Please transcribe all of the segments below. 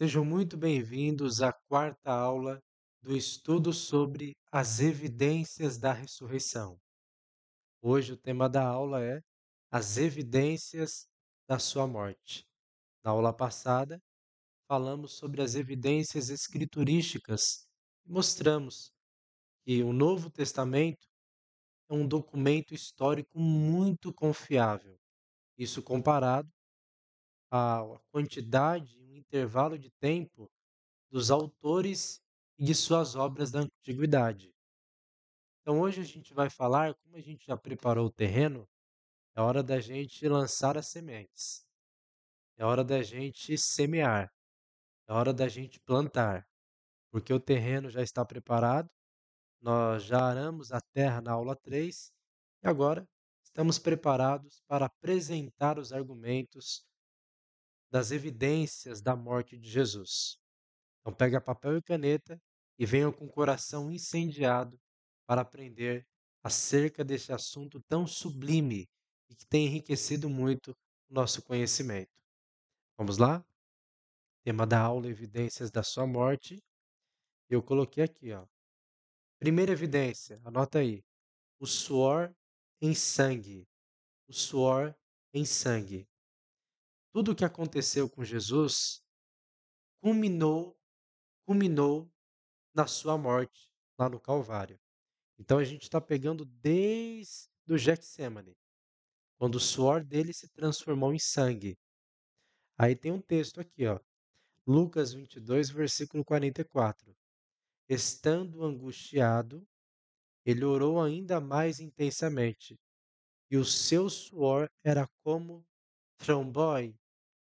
Sejam muito bem-vindos à quarta aula do estudo sobre as evidências da ressurreição. Hoje o tema da aula é as evidências da sua morte. Na aula passada, falamos sobre as evidências escriturísticas e mostramos que o Novo Testamento é um documento histórico muito confiável. Isso comparado à quantidade e o intervalo de tempo dos autores e de suas obras da antiguidade. Então, hoje a gente vai falar, como a gente já preparou o terreno, é hora da gente lançar as sementes, é hora da gente semear, é hora da gente plantar, porque o terreno já está preparado, nós já aramos a terra na aula 3 e agora estamos preparados para apresentar os argumentos das evidências da morte de Jesus. Então, pega papel e caneta e venha com o coração incendiado para aprender acerca desse assunto tão sublime e que tem enriquecido muito o nosso conhecimento. Vamos lá? Tema da aula: Evidências da sua morte. Eu coloquei aqui, ó. Primeira evidência, anota aí. O suor em sangue. O suor em sangue. Tudo o que aconteceu com Jesus culminou, culminou na sua morte lá no Calvário. Então a gente está pegando desde o Getsemane, quando o suor dele se transformou em sangue. Aí tem um texto aqui, ó, Lucas 22, versículo 44. Estando angustiado, ele orou ainda mais intensamente, e o seu suor era como tromboi,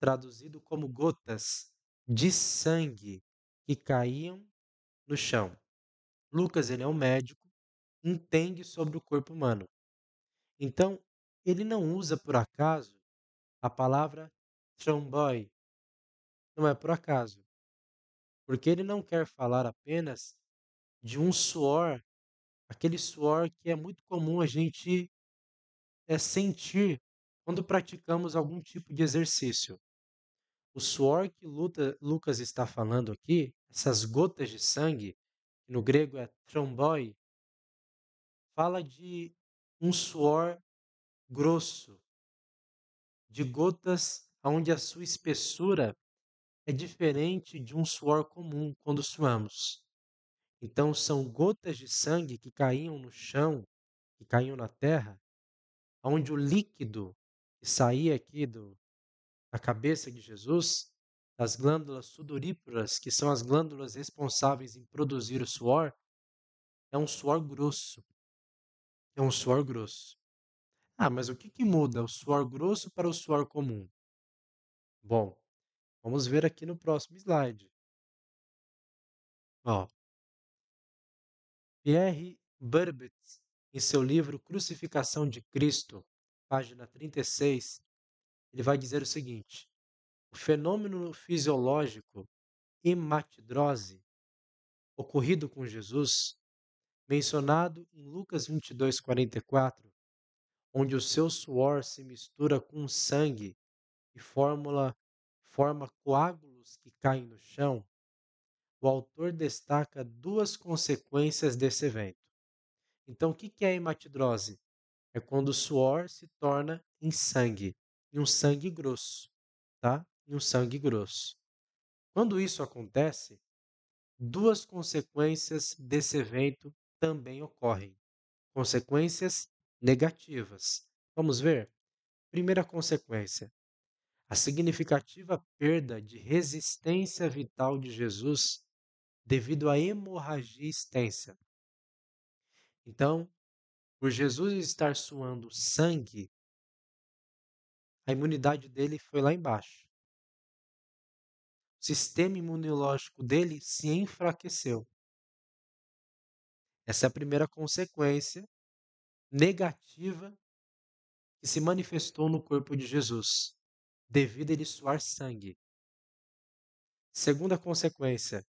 traduzido como gotas de sangue que caíam no chão. Lucas, ele é um médico, entende sobre o corpo humano. Então, ele não usa por acaso a palavra tromboi, não é por acaso, porque ele não quer falar apenas de um suor, aquele suor que é muito comum a gente sentir quando praticamos algum tipo de exercício. O suor que Lucas está falando aqui, essas gotas de sangue, que no grego é tromboi, fala de um suor grosso, de gotas onde a sua espessura é diferente de um suor comum quando suamos. Então, são gotas de sangue que caíam no chão, que caíam na terra, onde o líquido que saía aqui da cabeça de Jesus, das glândulas sudoríparas, que são as glândulas responsáveis em produzir o suor, é um suor grosso. É um suor grosso. Ah, mas o que que muda o suor grosso para o suor comum? Bom, vamos ver aqui no próximo slide. Ó, Pierre Burbet, em seu livro Crucificação de Cristo, página 36, ele vai dizer o seguinte: o fenômeno fisiológico hematidrose ocorrido com Jesus, mencionado em Lucas 22:44, onde o seu suor se mistura com o sangue e forma coágulos que caem no chão, o autor destaca duas consequências desse evento. Então, o que que é a hematidrose? É quando o suor se torna em sangue, em um sangue grosso, tá? Em um sangue grosso. Quando isso acontece, duas consequências desse evento também ocorrem. Consequências negativas. Vamos ver? Primeira consequência: a significativa perda de resistência vital de Jesus devido à hemorragia extensa. Então, por Jesus estar suando sangue, a imunidade dele foi lá embaixo. O sistema imunológico dele se enfraqueceu. Essa é a primeira consequência negativa que se manifestou no corpo de Jesus, devido a ele suar sangue. Segunda consequência,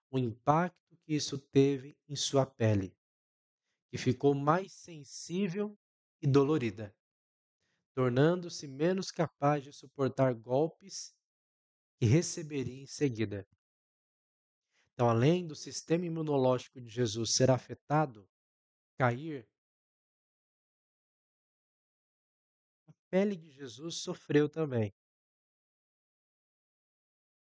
o impacto que isso teve em sua pele, que ficou mais sensível e dolorida, tornando-se menos capaz de suportar golpes que receberia em seguida. Então, além do sistema imunológico de Jesus ser afetado, cair, a pele de Jesus sofreu também.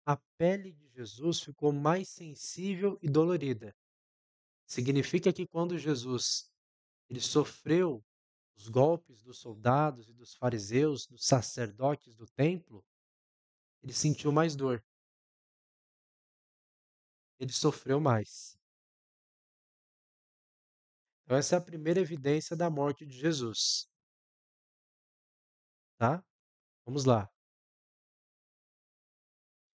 A pele de Jesus ficou mais sensível e dolorida. Significa que quando Jesus ele sofreu os golpes dos soldados e dos fariseus, dos sacerdotes do templo, ele sentiu mais dor, ele sofreu mais. Então essa é a primeira evidência da morte de Jesus, tá? Vamos lá.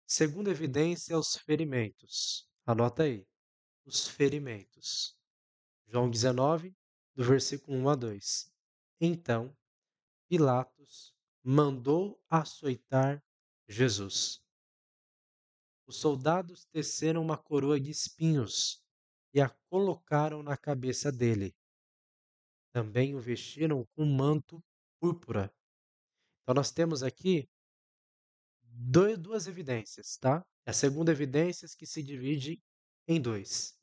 Segunda evidência, os ferimentos. Anota aí, os ferimentos. João 19, do versículo 1 a 2. Então, Pilatos mandou açoitar Jesus. Os soldados teceram uma coroa de espinhos e a colocaram na cabeça dele. Também o vestiram com um manto púrpura. Então, nós temos aqui duas evidências, tá? A segunda evidência que se divide em dois.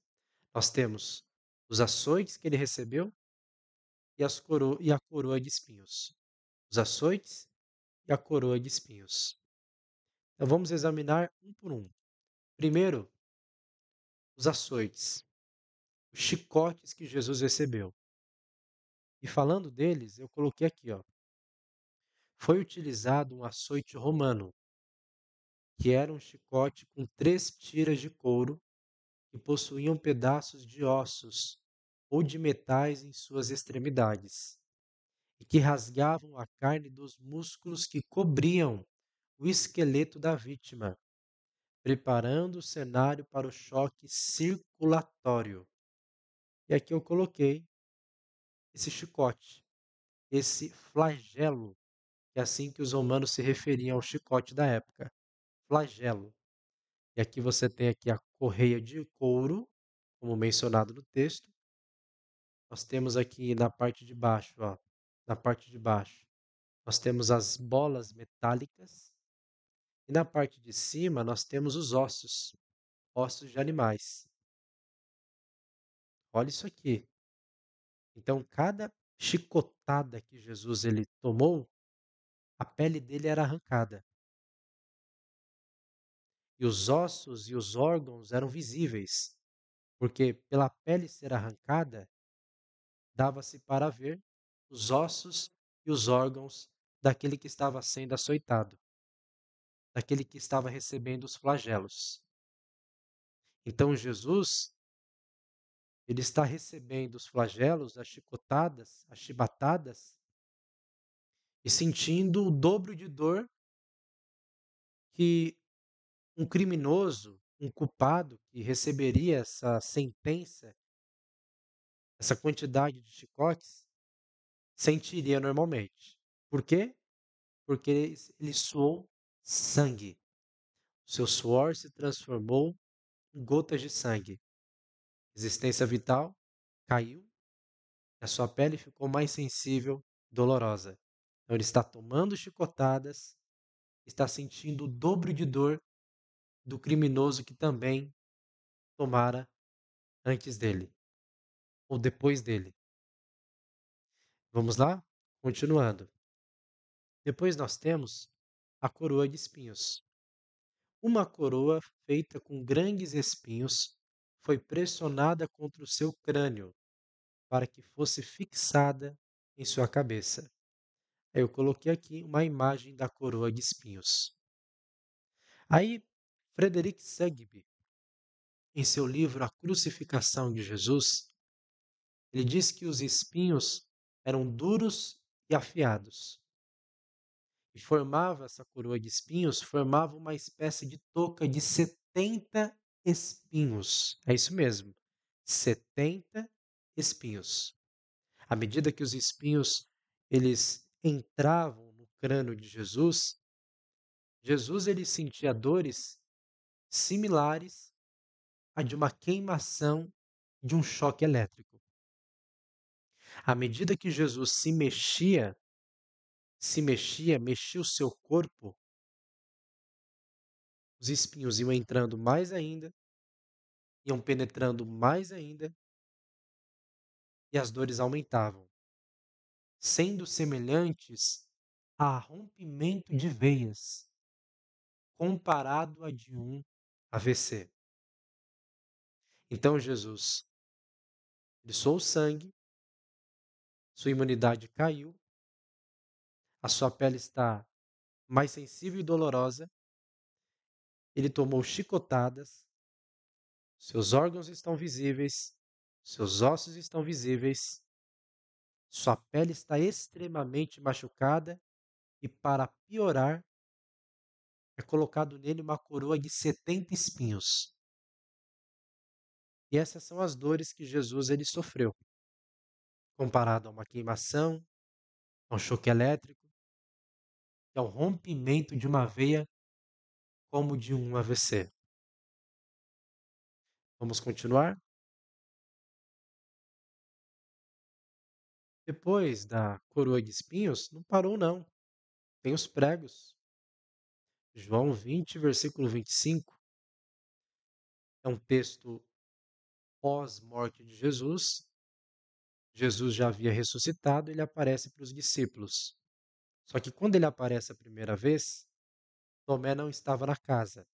Nós temos os açoites que ele recebeu e a coroa de espinhos. Os açoites e a coroa de espinhos. Então, vamos examinar um por um. Primeiro, os açoites, os chicotes que Jesus recebeu. E falando deles, eu coloquei aqui, ó. Foi utilizado um açoite romano, que era um chicote com 3 tiras de couro que possuíam pedaços de ossos ou de metais em suas extremidades, e que rasgavam a carne dos músculos que cobriam o esqueleto da vítima, preparando o cenário para o choque circulatório. E aqui eu coloquei esse chicote, esse flagelo, que é assim que os romanos se referiam ao chicote da época, flagelo. E aqui você tem aqui a correia de couro, como mencionado no texto. Nós temos aqui na parte de baixo, ó, na parte de baixo, nós temos as bolas metálicas e na parte de cima nós temos os ossos, ossos de animais. Olha isso aqui. Então, cada chicotada que Jesus ele tomou, a pele dele era arrancada. E os ossos e os órgãos eram visíveis, porque pela pele ser arrancada, dava-se para ver os ossos e os órgãos daquele que estava sendo açoitado, daquele que estava recebendo os flagelos. Então Jesus, ele está recebendo os flagelos, as chicotadas, as chibatadas, e sentindo o dobro de dor que um criminoso, um culpado que receberia essa sentença, essa quantidade de chicotes, sentiria normalmente. Por quê? Porque ele suou sangue. Seu suor se transformou em gotas de sangue. Resistência vital caiu, a sua pele ficou mais sensível, dolorosa. Então ele está tomando chicotadas, está sentindo o dobro de dor do criminoso que também tomara antes dele ou depois dele. Vamos lá? Continuando. Depois nós temos a coroa de espinhos. Uma coroa feita com grandes espinhos foi pressionada contra o seu crânio para que fosse fixada em sua cabeça. Eu coloquei aqui uma imagem da coroa de espinhos. Aí, Frederick Sugby, em seu livro A Crucificação de Jesus, ele diz que os espinhos eram duros e afiados. E formava essa coroa de espinhos, formava uma espécie de touca de 70 espinhos. É isso mesmo, 70 espinhos. À medida que os espinhos eles entravam no crânio de Jesus, Jesus ele sentia dores similares à de uma queimação de um choque elétrico. À medida que Jesus mexia o seu corpo, os espinhos iam entrando mais ainda, iam penetrando mais ainda, e as dores aumentavam, sendo semelhantes a rompimento de veias, comparado a de um AVC. Então Jesus, ele suou sangue, sua imunidade caiu, a sua pele está mais sensível e dolorosa, ele tomou chicotadas, seus órgãos estão visíveis, seus ossos estão visíveis, sua pele está extremamente machucada e, para piorar, é colocado nele uma coroa de 70 espinhos. E essas são as dores que Jesus ele sofreu, comparado a uma queimação, a um choque elétrico, e ao rompimento de uma veia como de um AVC. Vamos continuar? Depois da coroa de espinhos, não parou não. Tem os pregos. João 20, versículo 25, é um texto pós-morte de Jesus. Jesus já havia ressuscitado, ele aparece para os discípulos. Só que quando ele aparece a primeira vez, Tomé não estava na casa.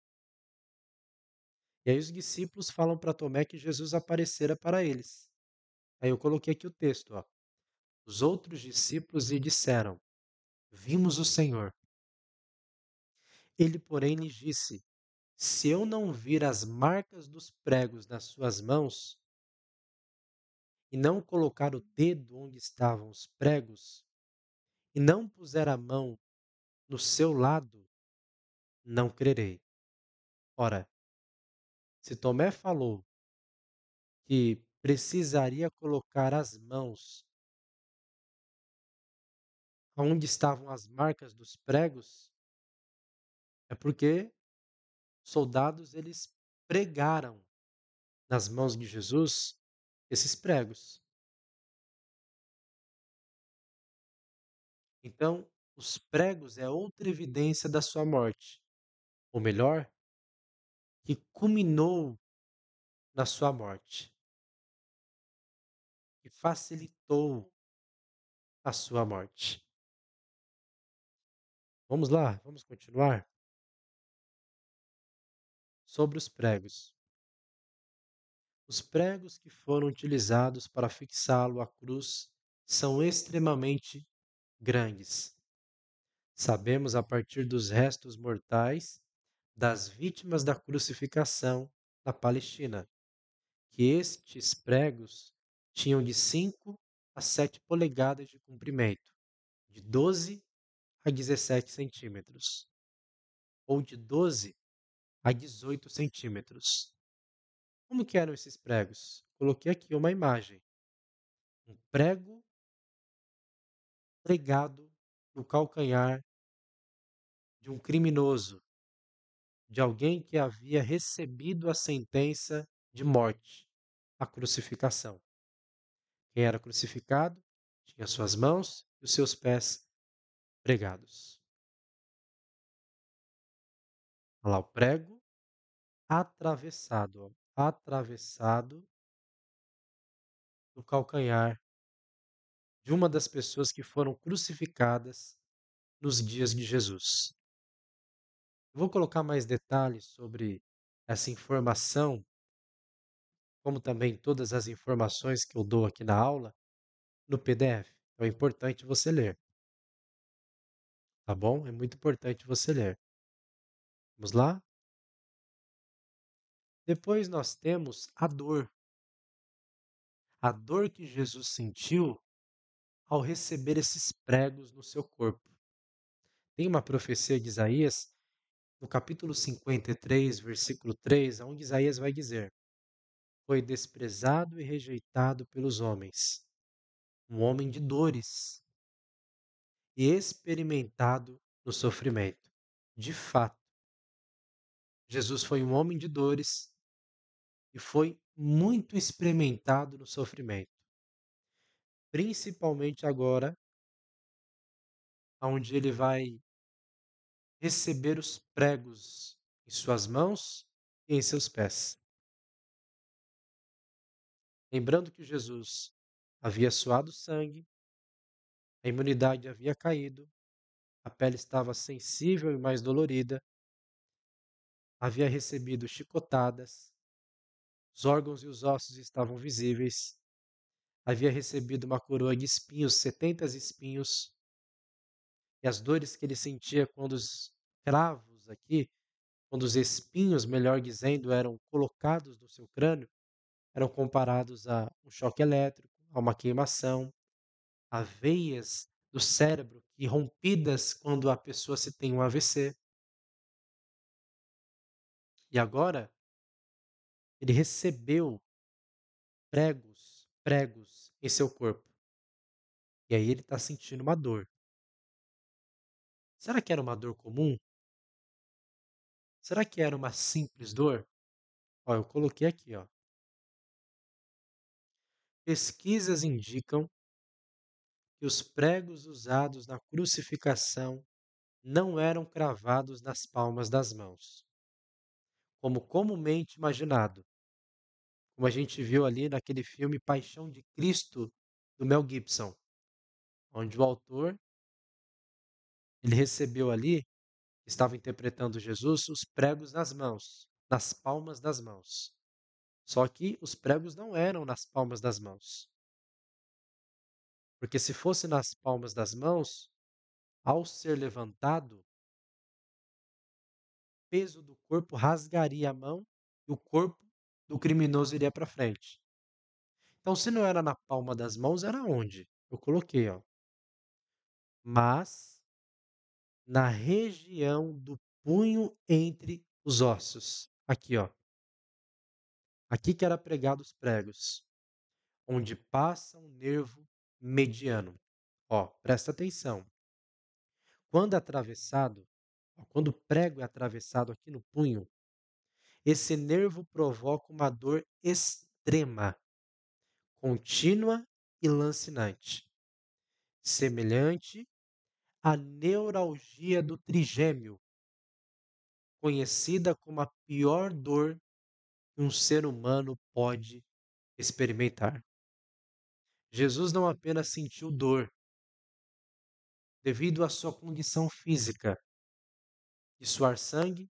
E aí os discípulos falam para Tomé que Jesus aparecera para eles. Aí eu coloquei aqui o texto, ó. Os outros discípulos lhe disseram: Vimos o Senhor. Ele, porém, lhes disse: Se eu não vir as marcas dos pregos nas suas mãos, e não colocar o dedo onde estavam os pregos, e não puser a mão no seu lado, não crerei. Ora, se Tomé falou que precisaria colocar as mãos onde estavam as marcas dos pregos, é porque soldados eles pregaram nas mãos de Jesus esses pregos. Então, os pregos é outra evidência da sua morte, ou melhor, que culminou na sua morte, que facilitou a sua morte. Vamos lá, vamos continuar sobre os pregos. Os pregos que foram utilizados para fixá-lo à cruz são extremamente grandes. Sabemos a partir dos restos mortais das vítimas da crucificação na Palestina que estes pregos tinham de 5 a 7 polegadas de comprimento, de 12 a 17 centímetros, ou de 12 a 18 centímetros. Como que eram esses pregos? Coloquei aqui uma imagem. Um prego pregado no calcanhar de um criminoso, de alguém que havia recebido a sentença de morte, a crucificação. Quem era crucificado tinha suas mãos e os seus pés pregados. Olha lá, o prego atravessado, ó, atravessado no calcanhar de uma das pessoas que foram crucificadas nos dias de Jesus. Eu vou colocar mais detalhes sobre essa informação, como também todas as informações que eu dou aqui na aula, no PDF. Então é importante você ler, tá bom? É muito importante você ler. Vamos lá? Depois nós temos a dor. A dor que Jesus sentiu ao receber esses pregos no seu corpo. Tem uma profecia de Isaías, no capítulo 53, versículo 3, onde Isaías vai dizer: Foi desprezado e rejeitado pelos homens, um homem de dores e experimentado no sofrimento. De fato, Jesus foi um homem de dores e foi muito experimentado no sofrimento, principalmente agora, onde ele vai receber os pregos em suas mãos e em seus pés. Lembrando que Jesus havia suado sangue, a imunidade havia caído, a pele estava sensível e mais dolorida, havia recebido chicotadas, os órgãos e os ossos estavam visíveis, havia recebido uma coroa de espinhos, 70 espinhos, e as dores que ele sentia quando os cravos aqui, quando os espinhos, melhor dizendo, eram colocados no seu crânio, eram comparados a um choque elétrico, a uma queimação, a veias do cérebro que rompidas quando a pessoa se tem um AVC. E agora ele recebeu pregos em seu corpo. E aí ele está sentindo uma dor. Será que era uma dor comum? Será que era uma simples dor? Ó, eu coloquei aqui, ó. Pesquisas indicam que os pregos usados na crucificação não eram cravados nas palmas das mãos, como comumente imaginado, como a gente viu ali naquele filme Paixão de Cristo, do Mel Gibson, onde o autor ele recebeu ali, estava interpretando Jesus, os pregos nas mãos, nas palmas das mãos. Só que os pregos não eram nas palmas das mãos, porque se fosse nas palmas das mãos, ao ser levantado, o peso do corpo rasgaria a mão e o corpo do criminoso iria para frente. Então, se não era na palma das mãos, era onde? Eu coloquei, ó. Mas na região do punho entre os ossos. Aqui, ó. Aqui que era pregado os pregos, onde passa um nervo mediano. Ó, presta atenção. Quando atravessado, ó, quando o prego é atravessado aqui no punho, esse nervo provoca uma dor extrema, contínua e lancinante, semelhante à neuralgia do trigêmeo, conhecida como a pior dor que um ser humano pode experimentar. Jesus não apenas sentiu dor devido à sua condição física de suar sangue,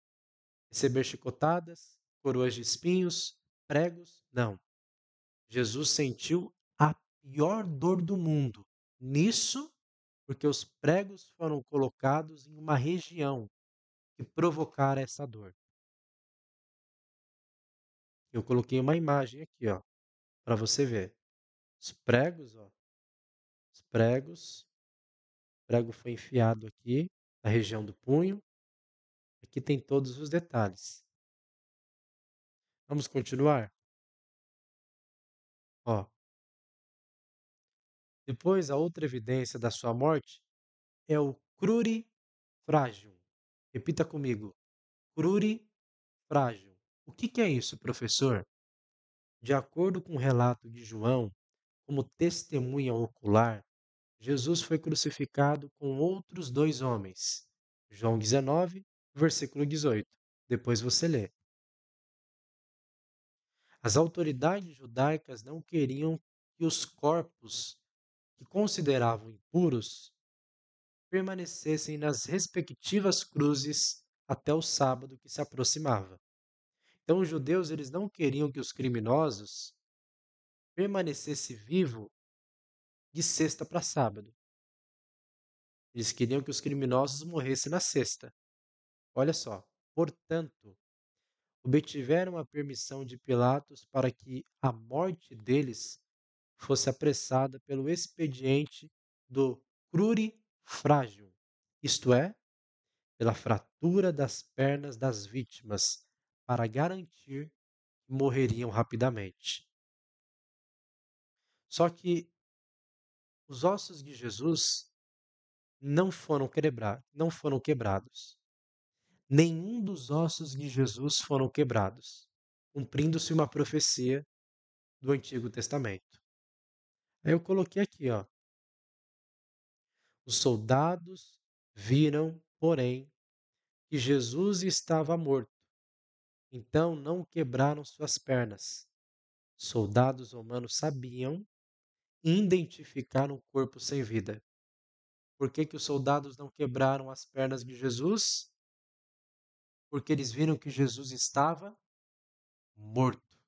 receber chicotadas, coroas de espinhos, pregos, não. Jesus sentiu a pior dor do mundo. Nisso, porque os pregos foram colocados em uma região que provocara essa dor. Eu coloquei uma imagem aqui, ó, para você ver. Os pregos, ó, os pregos, o prego foi enfiado aqui na região do punho. Aqui tem todos os detalhes. Vamos continuar? Ó, depois, a outra evidência da sua morte é o cruri frágil. Repita comigo. Cruri frágil. O que é isso, professor? De acordo com o relato de João, como testemunha ocular, Jesus foi crucificado com outros dois homens. João 19, versículo 18. Depois você lê. As autoridades judaicas não queriam que os corpos que consideravam impuros permanecessem nas respectivas cruzes até o sábado que se aproximava. Então, os judeus eles não queriam que os criminosos permanecessem vivos de sexta para sábado. Eles queriam que os criminosos morressem na sexta. Olha só. Portanto, obtiveram a permissão de Pilatos para que a morte deles fosse apressada pelo expediente do cruri frágil, isto é, pela fratura das pernas das vítimas, para garantir que morreriam rapidamente. Só que os ossos de Jesus não foram quebrados. Nenhum dos ossos de Jesus foram quebrados, cumprindo-se uma profecia do Antigo Testamento. Aí eu coloquei aqui, ó. Os soldados viram, porém, que Jesus estava morto Então não quebraram suas pernas. Soldados romanos sabiam e identificaram o corpo sem vida. Por que que os soldados não quebraram as pernas de Jesus? Porque eles viram que Jesus estava morto.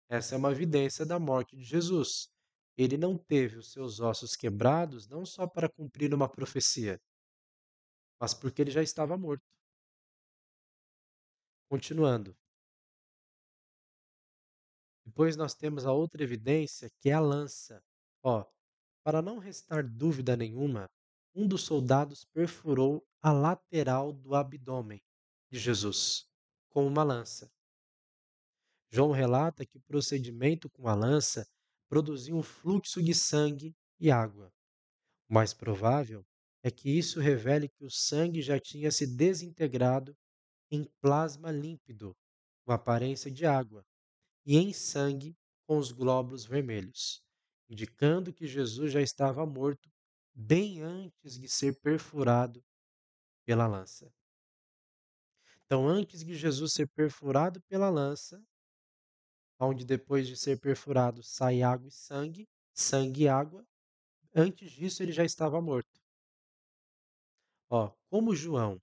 Essa é uma evidência da morte de Jesus. Ele não teve os seus ossos quebrados não só para cumprir uma profecia, mas porque ele já estava morto. Continuando. Depois nós temos a outra evidência, que é a lança. Ó, para não restar dúvida nenhuma, um dos soldados perfurou a lateral do abdômen de Jesus com uma lança. João relata que o procedimento com a lança produziu um fluxo de sangue e água. O mais provável é que isso revele que o sangue já tinha se desintegrado em plasma límpido, com aparência de água, e em sangue com os glóbulos vermelhos, indicando que Jesus já estava morto bem antes de ser perfurado pela lança. Então, antes de Jesus ser perfurado pela lança, onde depois de ser perfurado sai água e sangue, sangue e água, antes disso ele já estava morto. Ó, como João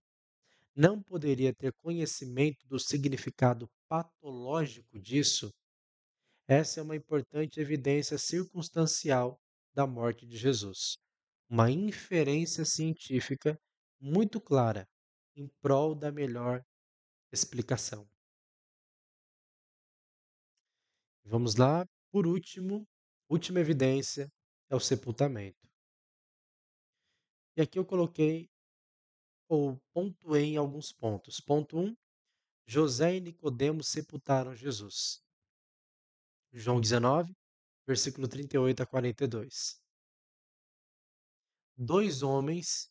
não poderia ter conhecimento do significado patológico disso, essa é uma importante evidência circunstancial da morte de Jesus, uma inferência científica muito clara em prol da melhor explicação. Vamos lá, por último, última evidência é o sepultamento. E aqui eu coloquei ou pontuei em alguns pontos. Ponto 1, José e Nicodemos sepultaram Jesus. João 19, versículo 38 a 42. Dois homens,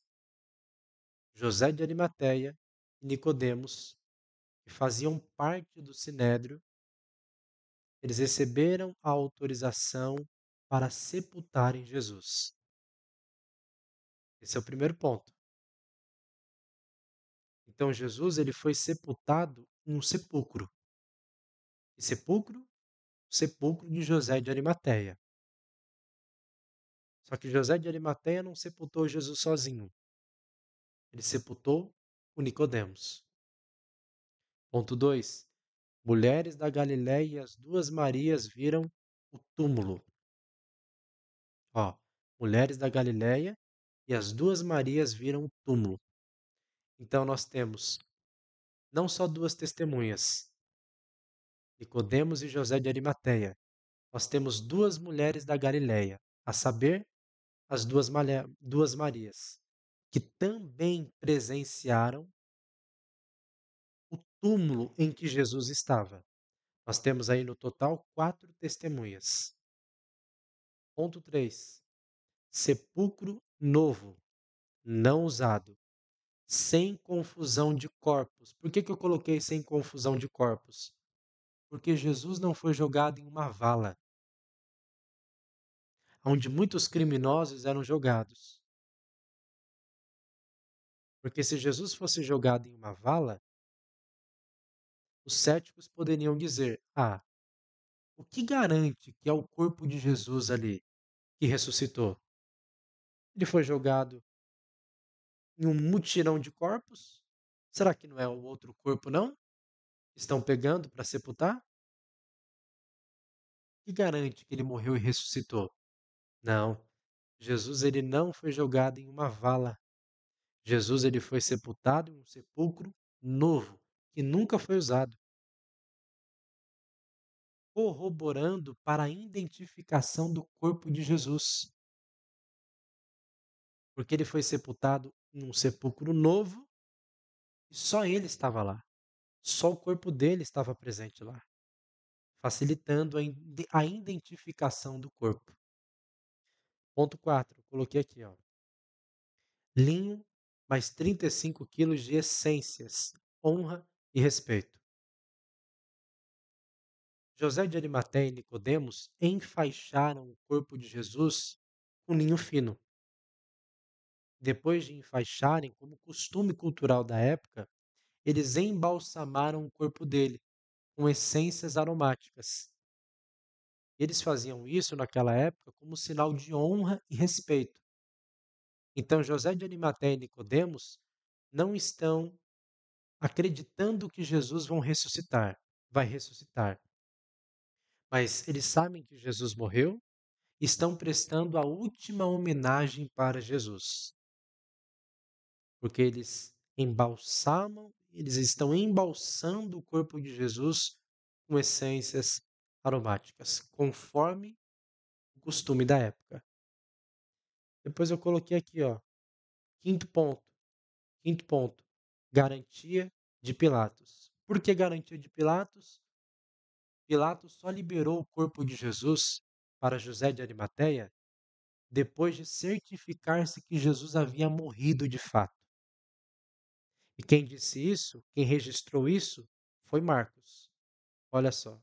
José de Arimateia e Nicodemos, que faziam parte do sinédrio, eles receberam a autorização para sepultarem Jesus. Esse é o primeiro ponto. Então Jesus ele foi sepultado em um sepulcro. E sepulcro? Sepulcro de José de Arimateia. Só que José de Arimateia não sepultou Jesus sozinho. Ele sepultou o Nicodemos. Ponto 2. Mulheres da Galiléia e as duas Marias viram o túmulo. Ó, mulheres da Galiléia e as duas Marias viram o túmulo. Então nós temos não só duas testemunhas, Nicodemos e José de Arimateia. Nós temos duas mulheres da Galiléia, a saber, as duas Marias, que também presenciaram o túmulo em que Jesus estava. Nós temos aí no total 4 testemunhas. Ponto 3. Sepulcro novo, não usado, sem confusão de corpos. Por que eu coloquei sem confusão de corpos? Porque Jesus não foi jogado em uma vala, onde muitos criminosos eram jogados. Porque se Jesus fosse jogado em uma vala, os céticos poderiam dizer: ah, o que garante que é o corpo de Jesus ali que ressuscitou? Ele foi jogado em um mutirão de corpos? Será que não é o outro corpo, não? Estão pegando para sepultar? O que garante que ele morreu e ressuscitou? Não. Jesus ele não foi jogado em uma vala. Jesus ele foi sepultado em um sepulcro novo, que nunca foi usado, corroborando para a identificação do corpo de Jesus, porque ele foi sepultado em um sepulcro novo e só ele estava lá. Só o corpo dele estava presente lá, facilitando a identificação do corpo. Ponto 4, coloquei aqui, ó. Linho mais 35 quilos de essências, honra e respeito. José de Arimateia e Nicodemos enfaixaram o corpo de Jesus com linho fino. Depois de enfaixarem, como costume cultural da época, eles embalsamaram o corpo dele com essências aromáticas. Eles faziam isso naquela época como sinal de honra e respeito. Então José de Arimateia e Nicodemos não estão acreditando que Jesus vai ressuscitar, mas eles sabem que Jesus morreu e estão prestando a última homenagem para Jesus, porque eles estão embalsando o corpo de Jesus com essências aromáticas, conforme o costume da época. Depois eu coloquei aqui, ó, quinto ponto, quinto ponto, garantia de Pilatos. Por que garantia de Pilatos? Pilatos só liberou o corpo de Jesus para José de Arimateia depois de certificar-se que Jesus havia morrido de fato. E quem disse isso, quem registrou isso, foi Marcos. Olha só,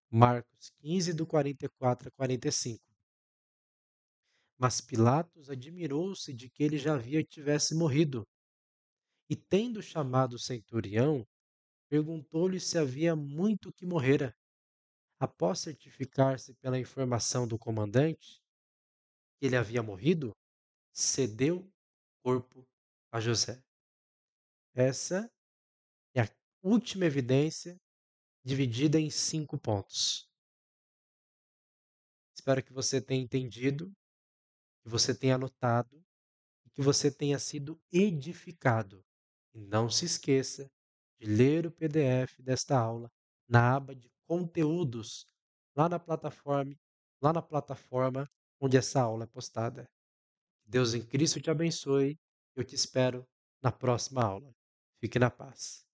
Marcos 15, do 44 a 45. Mas Pilatos admirou-se de que ele já tivesse morrido. E tendo chamado o centurião, perguntou-lhe se havia muito que morrera. Após certificar-se pela informação do comandante que ele havia morrido, cedeu o corpo a José. Essa é a última evidência dividida em 5 pontos. Espero que você tenha entendido, que você tenha anotado e que você tenha sido edificado. E não se esqueça de ler o PDF desta aula na aba de conteúdos lá na plataforma onde essa aula é postada. Deus em Cristo te abençoe. Eu te espero na próxima aula. Fique na paz.